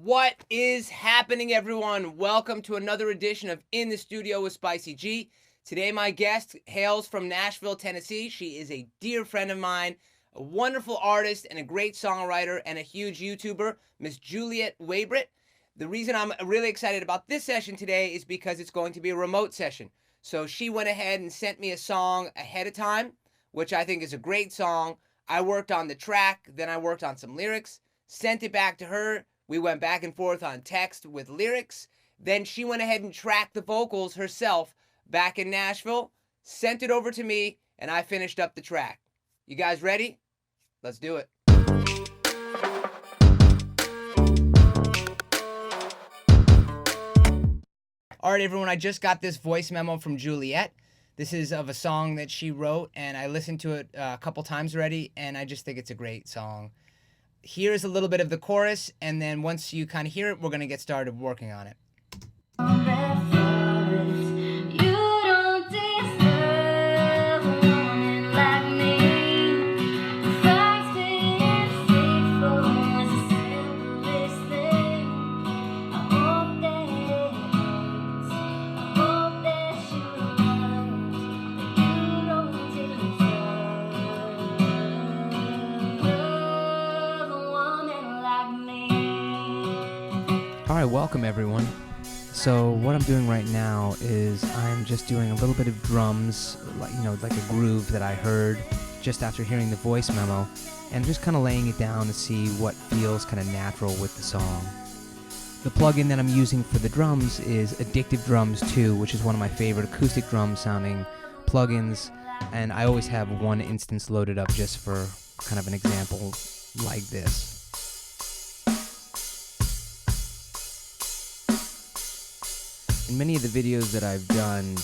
What is happening, everyone? Welcome to another edition of In the Studio with Spicy G. Today, my guest hails from Nashville, Tennessee. She is a dear friend of mine, a wonderful artist, and a great songwriter, and a huge YouTuber, Miss Juliet Weybret. The reason I'm really excited about this session today is because it's going to be a remote session. So she went ahead and sent me a song ahead of time, which I think is a great song. I worked on the track, then I worked on some lyrics, sent it back to her. We went back and forth on text with lyrics. Then she went ahead and tracked the vocals herself back in Nashville, sent it over to me, and I finished up the track. You guys ready? Let's do it. All right, everyone, I just got this voice memo from Juliet. This is of a song that she wrote, and I listened to it a couple times already, and I just think it's a great song. Here's a little bit of the chorus, and then once you kind of hear it, we're going to get started working on it. All right, welcome everyone. So what I'm doing right now is I'm just doing a little bit of drums, like a groove that I heard just after hearing the voice memo, and just kind of laying it down to see what feels kind of natural with the song. The plugin that I'm using for the drums is Addictive Drums 2, which is one of my favorite acoustic drum sounding plugins, and I always have one instance loaded up just for kind of an example like this. In many of the videos that I've done,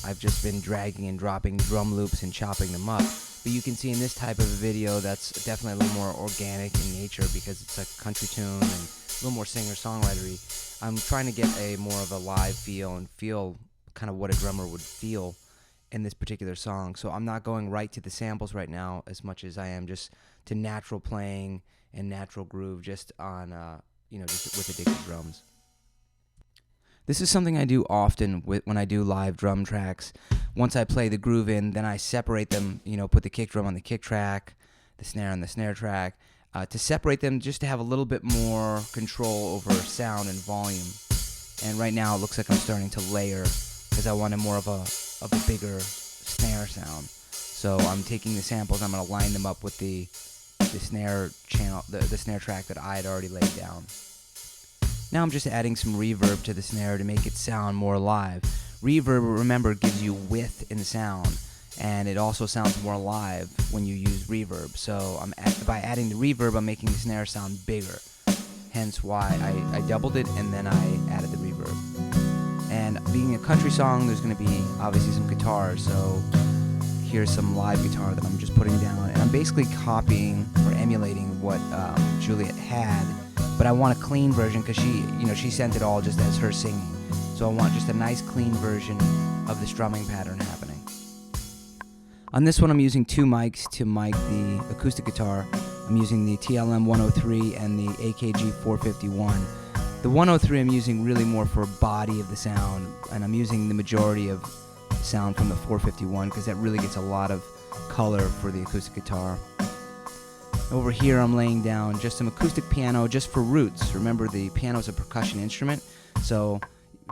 I've just been dragging and dropping drum loops and chopping them up. But you can see in this type of a video that's definitely a little more organic in nature because it's a country tune and a little more singer-songwritery. I'm trying to get a more of a live feel and feel kind of what a drummer would feel in this particular song. So I'm not going right to the samples right now as much as I am just to natural playing and natural groove just on, just with addictive drums. This is something I do often when I do live drum tracks. Once I play the groove in, then I separate them, put the kick drum on the kick track, the snare on the snare track, to separate them just to have a little bit more control over sound and volume. And right now it looks like I'm starting to layer because I wanted more of a bigger snare sound. So I'm taking the samples, I'm going to line them up with the snare channel, the snare track that I had already laid down. Now I'm just adding some reverb to the snare to make it sound more live. Reverb, remember, gives you width in sound, and it also sounds more live when you use reverb. So by adding the reverb, I'm making the snare sound bigger. Hence why I doubled it and then I added the reverb. And being a country song, there's going to be obviously some guitar, so here's some live guitar that I'm just putting down. And I'm basically copying or emulating what Juliet had. But I want a clean version because she sent it all just as her singing. So I want just a nice clean version of the strumming pattern happening. On this one I'm using two mics to mic the acoustic guitar. I'm using the TLM 103 and the AKG 451. The 103 I'm using really more for body of the sound, and I'm using the majority of sound from the 451 because that really gets a lot of color for the acoustic guitar. Over here I'm laying down just some acoustic piano just for roots. Remember, the piano is a percussion instrument, so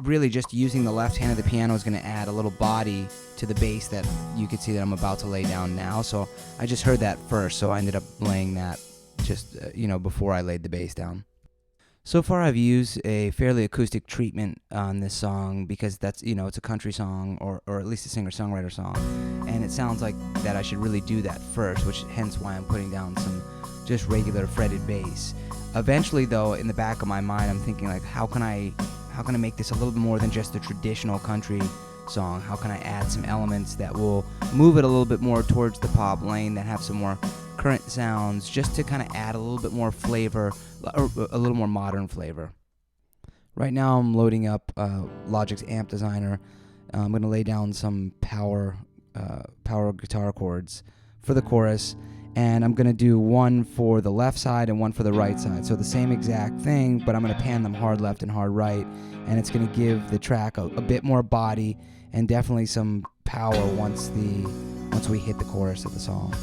really just using the left hand of the piano is going to add a little body to the bass that you can see that I'm about to lay down now. So I just heard that first, so I ended up laying that just before I laid the bass down. So far I've used a fairly acoustic treatment on this song because that's, it's a country song or at least a singer-songwriter song. And it sounds like that I should really do that first, which hence why I'm putting down some just regular fretted bass. Eventually though, in the back of my mind, I'm thinking like, how can I make this a little bit more than just a traditional country song? How can I add some elements that will move it a little bit more towards the pop lane, that have some more current sounds, just to kind of add a little bit more flavor, or a little more modern flavor. Right now I'm loading up Logic's Amp Designer. I'm going to lay down some power guitar chords for the chorus, and I'm going to do one for the left side and one for the right side. So the same exact thing, but I'm going to pan them hard left and hard right, and it's going to give the track a bit more body and definitely some power once we hit the chorus of the song.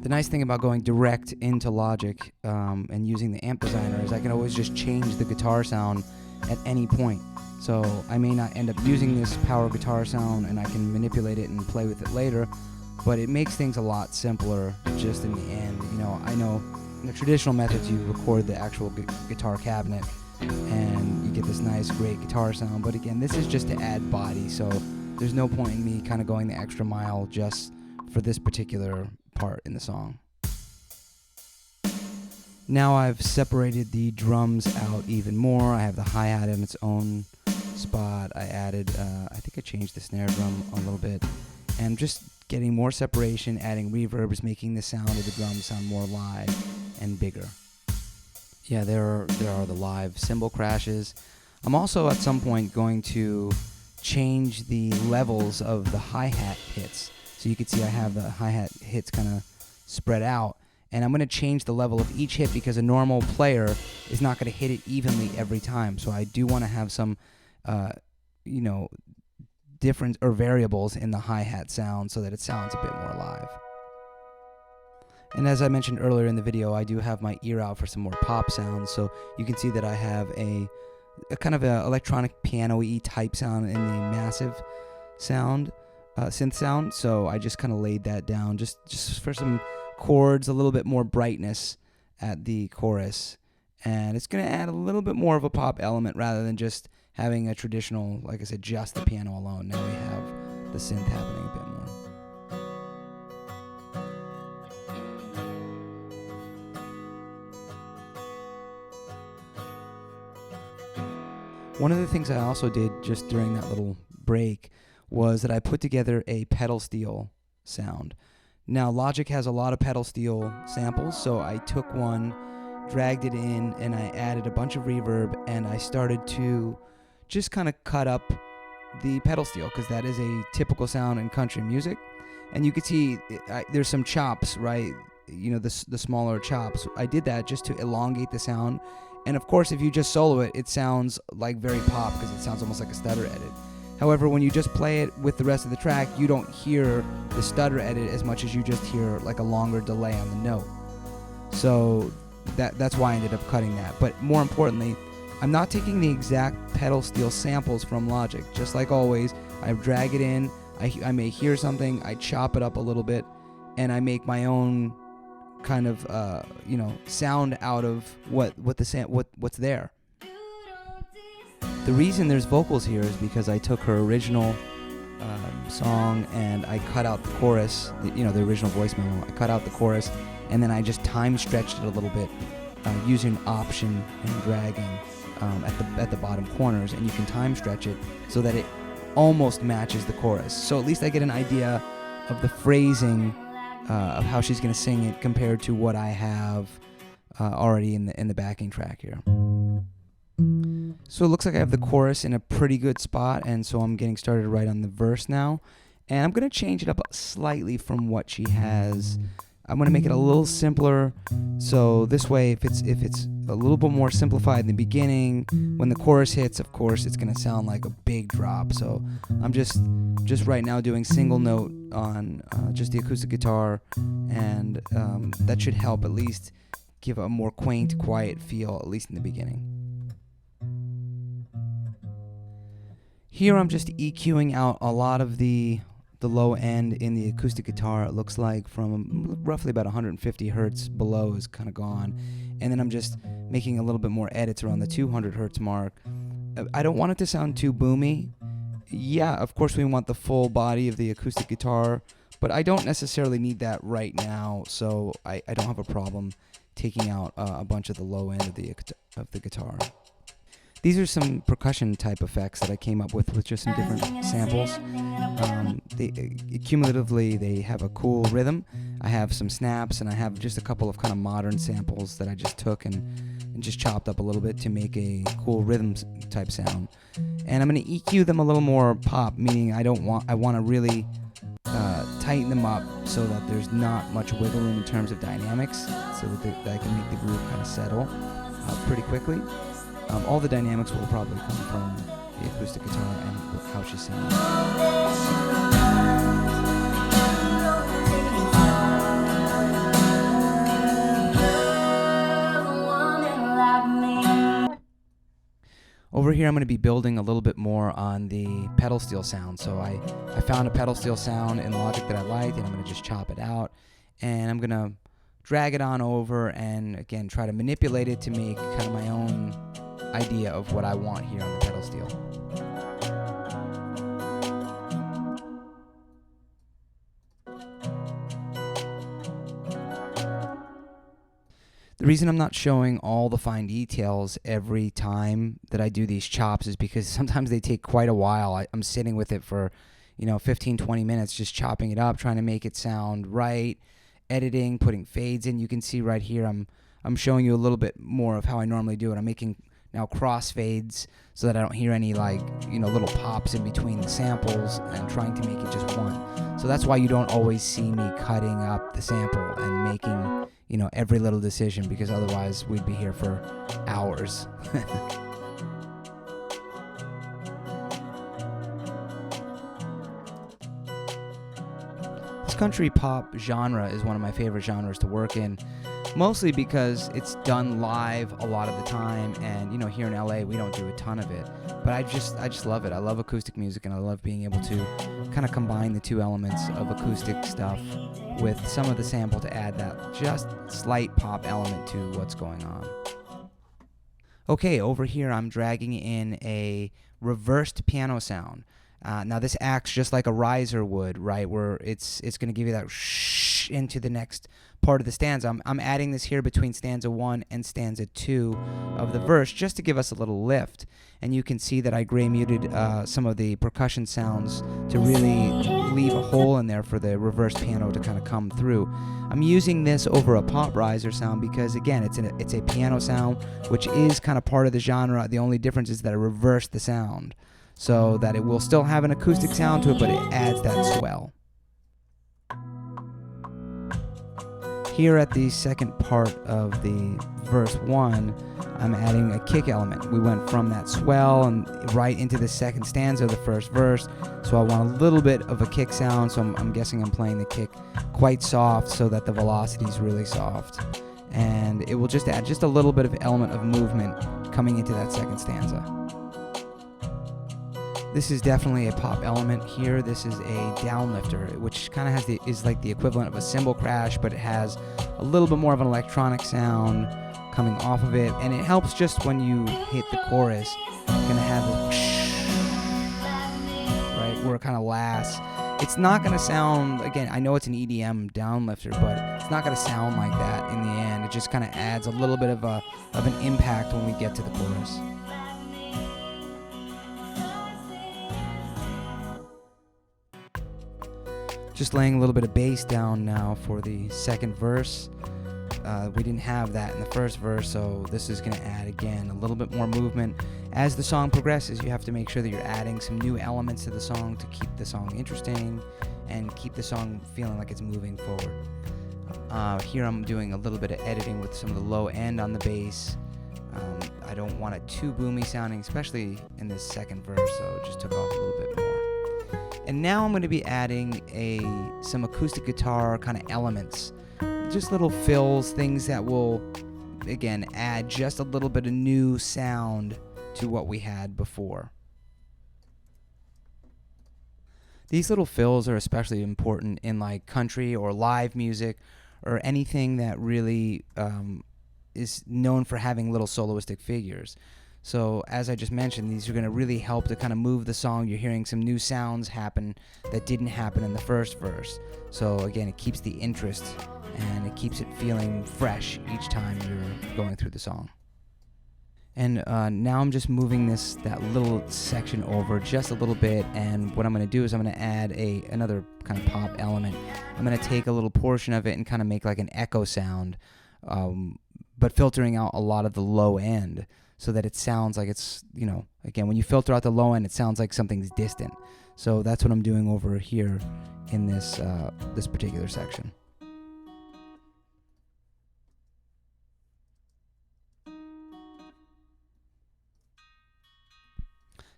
The nice thing about going direct into Logic and using the amp designer is I can always just change the guitar sound at any point. So I may not end up using this power guitar sound and I can manipulate it and play with it later, but it makes things a lot simpler just in the end. You know, I know in the traditional methods you record the actual guitar cabinet and you get this nice great guitar sound, but again, this is just to add body, so there's no point in me kind of going the extra mile just for this particular part in the song. Now I've separated the drums out even more. I have the hi-hat in its own spot. I added, I think I changed the snare drum a little bit, and just getting more separation, adding reverbs, making the sound of the drums sound more live and bigger. Yeah, there are the live cymbal crashes. I'm also at some point going to change the levels of the hi-hat hits. So you can see I have the hi-hat hits kind of spread out, and I'm going to change the level of each hit because a normal player is not going to hit it evenly every time. So I do want to have some, different or variables in the hi-hat sound so that it sounds a bit more live. And as I mentioned earlier in the video, I do have my ear out for some more pop sounds. So you can see that I have a kind of a electronic piano-y type sound in the massive sound. Synth sound, so I just kind of laid that down just for some chords, a little bit more brightness at the chorus, and it's going to add a little bit more of a pop element rather than just having a traditional, like I said, just the piano alone. Now we have the synth happening a bit more. One of the things I also did just during that little break was that I put together a pedal steel sound. Now Logic has a lot of pedal steel samples, so I took one, dragged it in, and I added a bunch of reverb, and I started to just kind of cut up the pedal steel because that is a typical sound in country music. And you can see there's some chops, right? You know, the smaller chops. I did that just to elongate the sound. And of course, if you just solo it, it sounds like very pop because it sounds almost like a stutter edit. However, when you just play it with the rest of the track, you don't hear the stutter edit as much as you just hear like a longer delay on the note. So that's why I ended up cutting that. But more importantly, I'm not taking the exact pedal steel samples from Logic. Just like always, I drag it in, I may hear something, I chop it up a little bit, and I make my own kind of sound out of what's there. The reason there's vocals here is because I took her original song and I cut out the chorus, the original voice memo. I cut out the chorus and then I just time stretched it a little bit using Option and dragging at the bottom corners, and you can time stretch it so that it almost matches the chorus. So at least I get an idea of the phrasing of how she's going to sing it compared to what I have already in the backing track here. So it looks like I have the chorus in a pretty good spot, and so I'm getting started right on the verse now. And I'm going to change it up slightly from what she has. I'm going to make it a little simpler, so this way if it's a little bit more simplified in the beginning, when the chorus hits, of course, it's going to sound like a big drop. So I'm just right now doing single note on just the acoustic guitar, and that should help at least give a more quaint, quiet feel, at least in the beginning. Here I'm just EQing out a lot of the low end in the acoustic guitar. It looks like from roughly about 150 hertz below is kind of gone, and then I'm just making a little bit more edits around the 200 hertz mark. I don't want it to sound too boomy. Yeah, of course we want the full body of the acoustic guitar, but I don't necessarily need that right now, so I don't have a problem taking out a bunch of the low end of the guitar. These are some percussion type effects that I came up with just some different samples. Cumulatively, they have a cool rhythm. I have some snaps, and I have just a couple of kind of modern samples that I just took and just chopped up a little bit to make a cool rhythm type sound. And I'm going to EQ them a little more pop, meaning I want to really tighten them up so that there's not much wiggle room in terms of dynamics, so that I can make the groove kind of settle pretty quickly. All the dynamics will probably come from the acoustic guitar and how she sounds. Over here, I'm going to be building a little bit more on the pedal steel sound. So I found a pedal steel sound in Logic that I liked, and I'm going to just chop it out. And I'm going to drag it on over and, again, try to manipulate it to make kind of my own idea of what I want here on the pedal steel. The reason I'm not showing all the fine details every time that I do these chops is because sometimes they take quite a while. I'm sitting with it for, 15, 20 minutes just chopping it up, trying to make it sound right, editing, putting fades in. You can see right here I'm showing you a little bit more of how I normally do it. I'm making now crossfades so that I don't hear any little pops in between the samples, and trying to make it just one. So that's why you don't always see me cutting up the sample and making every little decision, because otherwise we'd be here for hours. This country pop genre is one of my favorite genres to work in, mostly because it's done live a lot of the time, and here in LA we don't do a ton of it, but I just love it. I love acoustic music, and I love being able to kind of combine the two elements of acoustic stuff with some of the sample to add that just slight pop element to what's going on. Okay, over here I'm dragging in a reversed piano sound. Now this acts just like a riser would, right? Where it's going to give you that shh into the next part of the stanza. I'm adding this here between stanza 1 and stanza 2 of the verse just to give us a little lift. And you can see that I gray muted some of the percussion sounds to really leave a hole in there for the reversed piano to kind of come through. I'm using this over a pop riser sound because, again, it's a piano sound, which is kind of part of the genre. The only difference is that I reversed the sound so that it will still have an acoustic sound to it, but it adds that swell. Here at the second part of the verse 1, I'm adding a kick element. We went from that swell and right into the second stanza of the first verse, so I want a little bit of a kick sound, so I'm guessing I'm playing the kick quite soft so that the velocity is really soft. And it will just add just a little bit of element of movement coming into that second stanza. This is definitely a pop element here. This is a downlifter, which kind of is like the equivalent of a cymbal crash, but it has a little bit more of an electronic sound coming off of it, and it helps just when you hit the chorus. You're gonna have a right where it kind of lasts. It's not gonna sound, again, I know it's an EDM downlifter, but it's not gonna sound like that in the end. It just kind of adds a little bit of an impact when we get to the chorus. Just laying a little bit of bass down now for the second verse. We didn't have that in the first verse, so this is going to add, again, a little bit more movement. As the song progresses, you have to make sure that you're adding some new elements to the song to keep the song interesting and keep the song feeling like it's moving forward. Here I'm doing a little bit of editing with some of the low end on the bass. I don't want it too boomy sounding, especially in this second verse, so just took off a little bit more. And now I'm going to be adding some acoustic guitar kind of elements. Just little fills, things that will, again, add just a little bit of new sound to what we had before. These little fills are especially important in like country or live music or anything that really is known for having little soloistic figures. So as I just mentioned, these are going to really help to kind of move the song. You're hearing some new sounds happen that didn't happen in the first verse. So again, it keeps the interest and it keeps it feeling fresh each time you're going through the song. And now I'm just moving that little section over just a little bit, and what I'm going to do is I'm going to add another kind of pop element. I'm going to take a little portion of it and kind of make like an echo sound, but filtering out a lot of the low end so that it sounds like it's, again, when you filter out the low end, it sounds like something's distant. So that's what I'm doing over here in this particular section.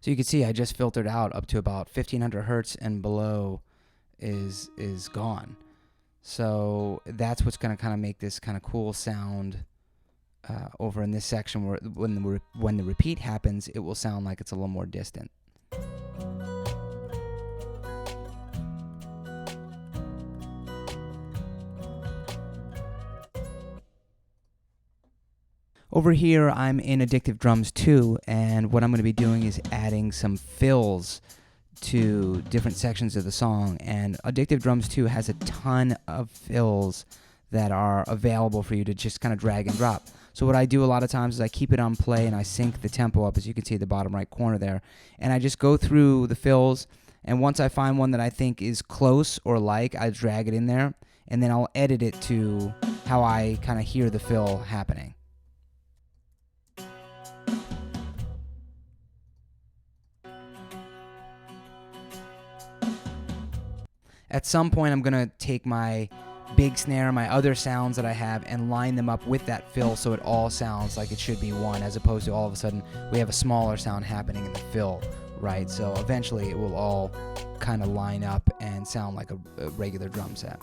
So you can see I just filtered out up to about 1500 hertz, and below is gone. So that's what's going to kind of make this kind of cool sound over in this section, where when the repeat happens, it will sound like it's a little more distant. Over here, I'm in Addictive Drums 2, and what I'm going to be doing is adding some fills to different sections of the song. And Addictive Drums 2 has a ton of fills that are available for you to just kind of drag and drop. So what I do a lot of times is I keep it on play and I sync the tempo up, as you can see at the bottom right corner there. And I just go through the fills, and once I find one that I think is close or like, I drag it in there, and then I'll edit it to how I kind of hear the fill happening. At some point, I'm going to take my big snare, my other sounds that I have, and line them up with that fill so it all sounds like it should be one, as opposed to all of a sudden we have a smaller sound happening in the fill, right? So eventually it will all kind of line up and sound like a regular drum set.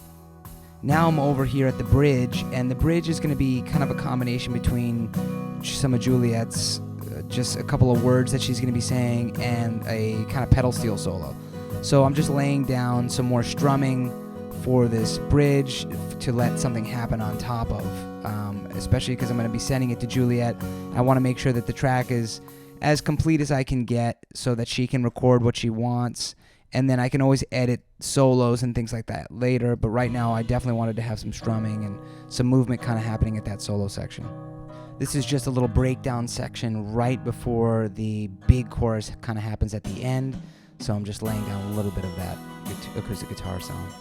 Now I'm over here at the bridge, and the bridge is going to be kind of a combination between some of Juliet's, just a couple of words that she's going to be saying, and a kind of pedal steel solo. So I'm just laying down some more strumming for this bridge to let something happen on top of, especially because I'm going to be sending it to Juliet. I want to make sure that the track is as complete as I can get so that she can record what she wants, and then I can always edit solos and things like that later. But right now I definitely wanted to have some strumming and some movement kind of happening at that solo section. This is just a little breakdown section right before the big chorus kind of happens at the end. So I'm just laying down a little bit of that acoustic guitar sound.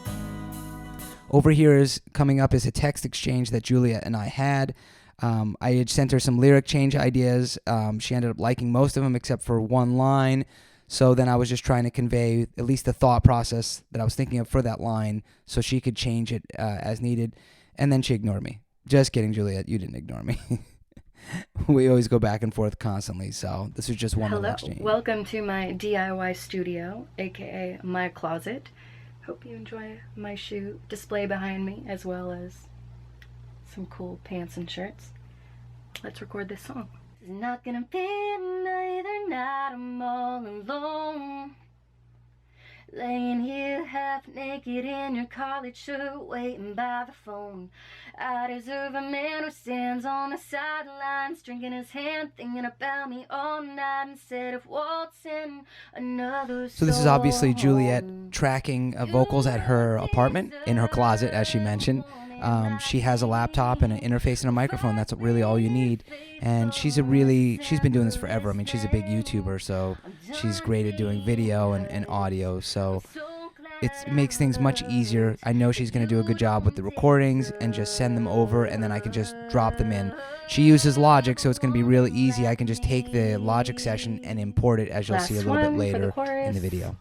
Over here is coming up is a text exchange that Juliet and I had. I had sent her some lyric change ideas. She ended up liking most of them except for one line. So then I was just trying to convey at least the thought process that I was thinking of for that line so she could change it as needed. And then she ignored me. Just kidding, Juliet. You didn't ignore me. We always go back and forth constantly, so this is just one little exchange. Hello, welcome to my DIY studio, aka my closet. Hope you enjoy my shoe display behind me, as well as some cool pants and shirts. Let's record this song. It's not gonna be another night, I'm all alone, laying here half naked in your collared shirt, waiting by the phone. I deserve a man who stands on the sidelines, drinking his hand, thinking about me all night instead of waltzing another song. So this is obviously Juliet tracking vocals at her apartment, in her closet, as she mentioned. She has a laptop and an interface and a microphone. That's really all you need. And she's been doing this forever. I mean, she's a big YouTuber, so she's great at doing video and audio. So it makes things much easier. I know she's going to do a good job with the recordings and just send them over, and then I can just drop them in. She uses Logic, so it's going to be really easy. I can just take the Logic session and import it, as you'll see a little bit later in the video.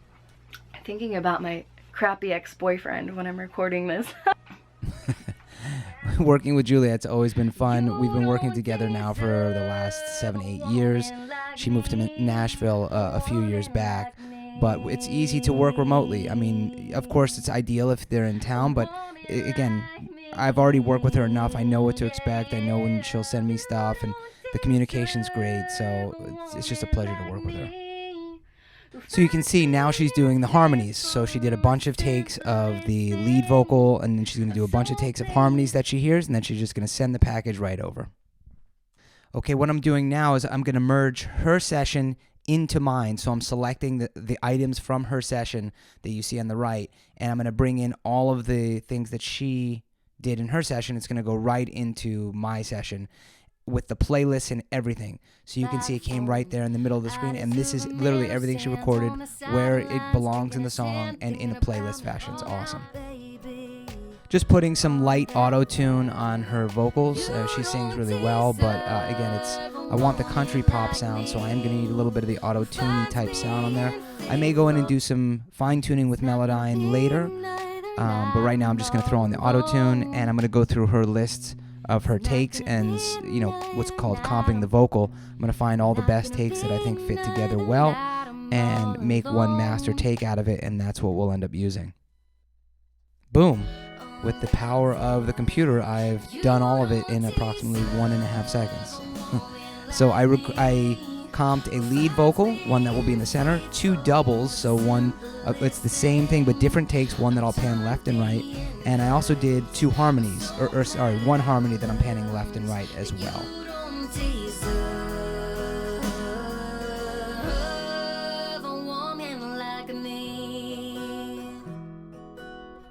Thinking about my crappy ex-boyfriend when I'm recording this. Working with Juliet's always been fun. We've been working together now for the last 7-8 years. She moved to Nashville a few years back, but it's easy to work remotely. I mean, of course, it's ideal if they're in town, but again, I've already worked with her enough. I know what to expect. I know when she'll send me stuff, and the communication's great, so it's just a pleasure to work with her. So you can see now she's doing the harmonies. So she did a bunch of takes of the lead vocal, and then she's going to do a bunch of takes of harmonies that she hears, and then she's just going to send the package right over. Okay, what I'm doing now is I'm going to merge her session into mine. So I'm selecting the items from her session that you see on the right, and I'm going to bring in all of the things that she did in her session. It's going to go right into my session. with the playlist and everything. So you can see it came right there in the middle of the screen, and this is literally everything she recorded, where it belongs in the song and in a playlist fashion. It's awesome. Just putting some light auto-tune on her vocals. She sings really well, but again, I want the country pop sound, so I am going to need a little bit of the auto-tune type sound on there. I may go in and do some fine-tuning with Melodyne later, but right now I'm just going to throw on the auto-tune, and I'm going to go through her list of her takes and, you know, what's called comping the vocal. I'm going to find all the best takes that I think fit together well and make one master take out of it, and that's what we'll end up using. Boom. With the power of the computer, I've done all of it in approximately 1.5 seconds. So I comped a lead vocal, one that will be in the center, 2 doubles, so one, it's the same thing but different takes, one that I'll pan left and right, and I also did 2 harmonies, or sorry, 1 harmony that I'm panning left and right as well.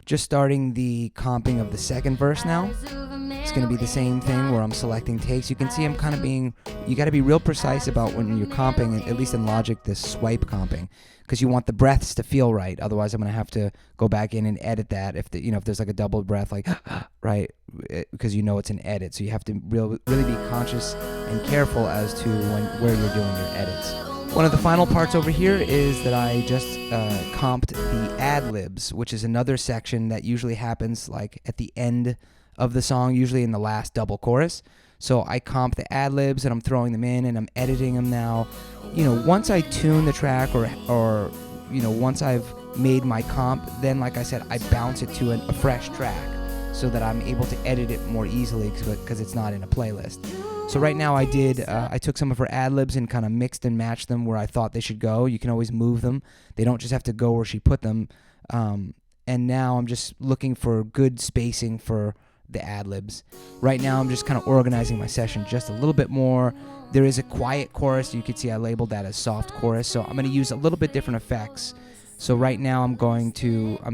Just starting the comping of the second verse now. It's going to be the same thing where I'm selecting takes. You can see I'm kind of being, you got to be real precise about when you're comping, at least in Logic, this swipe comping, because you want the breaths to feel right. Otherwise, I'm going to have to go back in and edit that if if there's like a double breath, like, right, because you know it's an edit. So you have to really be conscious and careful as to where you're doing your edits. One of the final parts over here is that I just comped the ad-libs, which is another section that usually happens like at the end of the song, usually in the last double chorus. So I comp the ad-libs and I'm throwing them in and I'm editing them now. You know, once I tune the track or you know, once I've made my comp, then like I said, I bounce it to a fresh track so that I'm able to edit it more easily because it's not in a playlist. So right now I took some of her ad-libs and kind of mixed and matched them where I thought they should go. You can always move them. They don't just have to go where she put them. And now I'm just looking for good spacing for the ad-libs. Right now I'm just kind of organizing my session just a little bit more. There is a quiet chorus. You can see I labeled that as soft chorus. So I'm going to use a little bit different effects. So right now I'm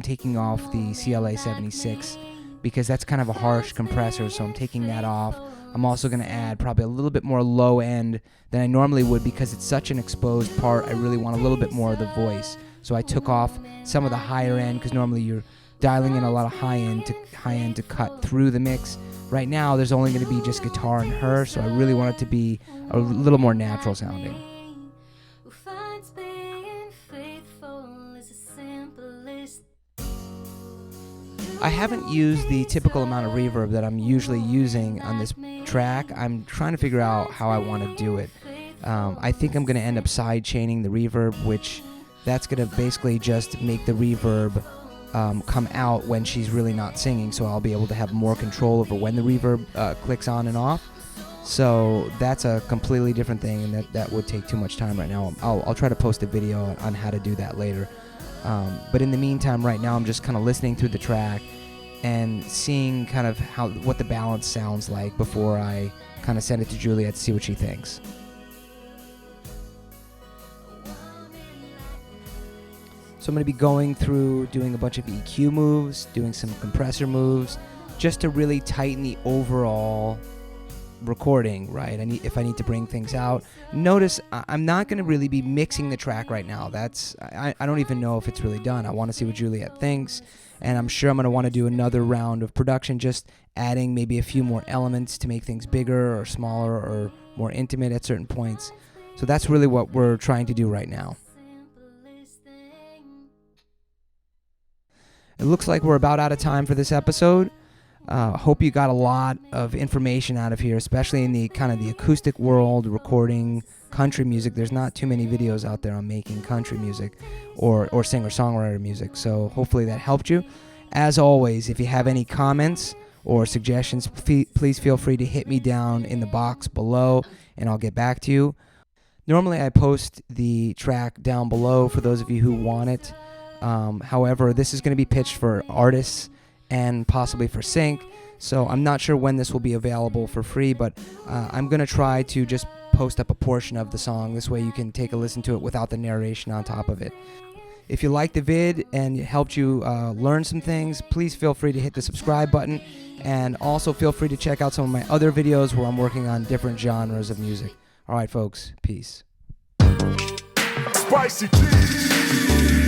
taking off the CLA 76 because that's kind of a harsh compressor. So I'm taking that off. I'm also going to add probably a little bit more low end than I normally would because it's such an exposed part. I really want a little bit more of the voice. So I took off some of the higher end because normally you're dialing in a lot of high end to cut through the mix. Right now there's only going to be just guitar and her, so I really want it to be a little more natural sounding. I haven't used the typical amount of reverb that I'm usually using on this track. I'm trying to figure out how I want to do it. I think I'm going to end up side chaining the reverb, which that's going to basically just make the reverb come out when she's really not singing, so I'll be able to have more control over when the reverb clicks on and off. So that's a completely different thing, and that would take too much time right now. I'll try to post a video on how to do that later. But in the meantime, right now I'm just kind of listening through the track and seeing kind of what the balance sounds like before I kind of send it to Juliet to see what she thinks. So I'm going to be going through doing a bunch of EQ moves, doing some compressor moves, just to really tighten the overall recording, right? If I need to bring things out. Notice I'm not going to really be mixing the track right now. I don't even know if it's really done. I want to see what Juliet thinks, and I'm sure I'm going to want to do another round of production, just adding maybe a few more elements to make things bigger or smaller or more intimate at certain points. So that's really what we're trying to do right now. It looks like we're about out of time for this episode. Hope you got a lot of information out of here, especially in the kind of the acoustic world, recording country music. There's not too many videos out there on making country music or singer-songwriter music, so hopefully that helped you. As always, if you have any comments or suggestions, please feel free to hit me down in the box below, and I'll get back to you. Normally I post the track down below for those of you who want it. However, this is going to be pitched for artists and possibly for sync, so I'm not sure when this will be available for free, but I'm going to try to just post up a portion of the song. This way you can take a listen to it without the narration on top of it. If you liked the vid and it helped you learn some things, please feel free to hit the subscribe button. And also feel free to check out some of my other videos where I'm working on different genres of music. All right, folks. Peace. Spicy G.